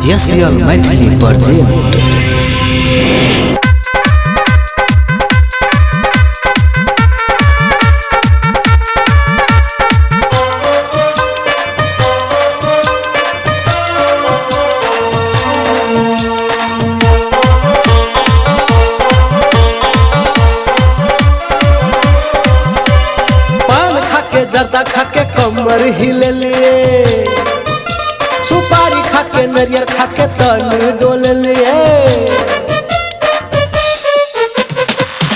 यसियल Maithili project. जर्दा खाके कमर हिले लिए, सुपारी खाके नरियर खाके तन डोल लिए।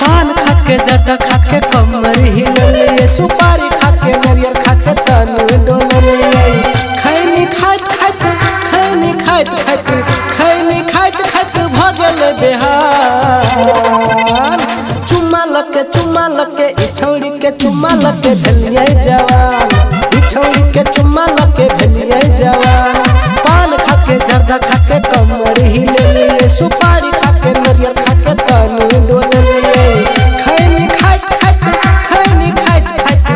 पान खाके जर्दा खाके कमर हिले लिए, सुपारी खाके नरियर खाके तन डोल लिए। खैनी खाइत खाइत खैनी खाइत खाइत खैनी खाइत खाइत भगल बेहाल। चुम्मा लके इछौड़ी के चुम्मा लके भेलिए जवान, इछौड़ी के चुम्मा लके भेलिए जवान। पान खाके जर्दा खाके कमर हिले लिए, सुपारी खाके नरियल खाके तन डोल लिए। खैनी खाइत खाइत खैनी खाइत खाइत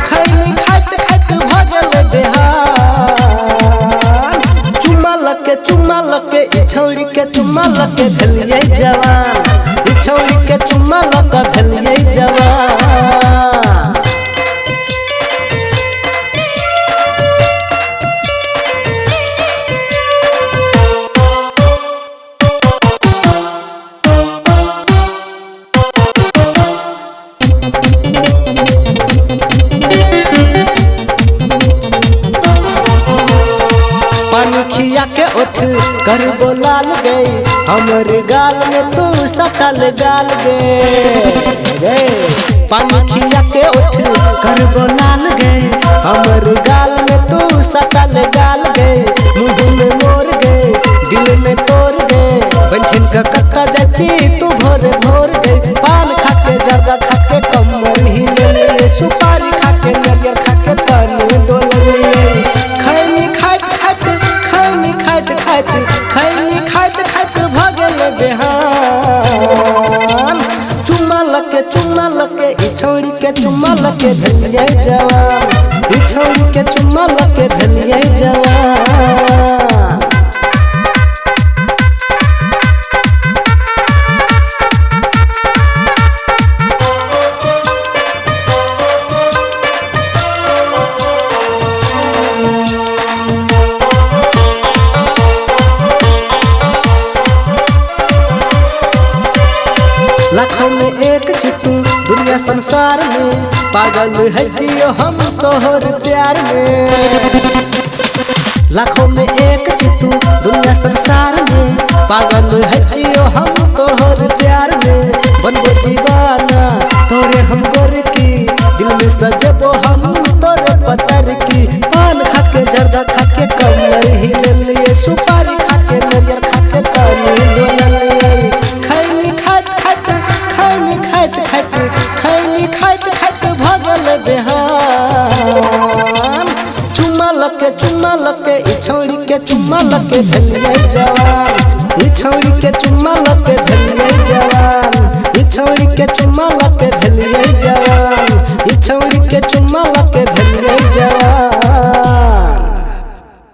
खैनी खाइत खाइत भगल बेहाल। चुम्मा लके इछौड़ी के चुम्मा लके भेलिए जवान, इछौड़ी के चुम्मा लके भेलिए जवान। पानी खिया के उठ कर बोलाल गई, हमरे गाल में तू सटल गाल गे। पानी खिया के उठ कर बोलाल गई, हमरे गाल में तू सटल गाल गे। मुँह में मोर गए दिल में तोड़ गए, बंठन का कत्ता जाची तू भोर भोर गए। पान खाके जर्दा खाके कमर हिले लिए, सुपारी खाके नरियल खाके तन डोल लिए। खैनी खाइत खाइत खैनी खाइत खाइत खैनी खाइत खाइत भगल बेहान। चुम्मा लके इछौड़ी के चुम्मा लके भेलिए जवान, इछौड़ी के चुम्मा लके भेलिए जवान। लाखों में एक चिट्ठी दुनिया संसार में, पागल है जियो हम तोहर प्यार में। लाखों में एक चिट्ठी दुनिया संसार में, पागल है जियो हम तोहर प्यार में। बनबो दीवाना तोरे हम गोर की, दिल में सजबो हम तोरे पतर की। पान खाके जर्दा खाके कमर हिले लिए, सुपारी खाके नरियल खाके तन डोल लिए। खैनी खाइत खाइत खैनी खाइत खाइत खैनी खाइत खाइत भगल बेहान। चुम्मा लके इछौड़ी के चुम्मा लके भेलिए जवान, इछौड़ी के चुम्मा लके भेलिए जवान, इछौड़ी के चुम्मा लके भेलिए जवान, इछौड़ी के चुम्मा लके भेलिए जवान।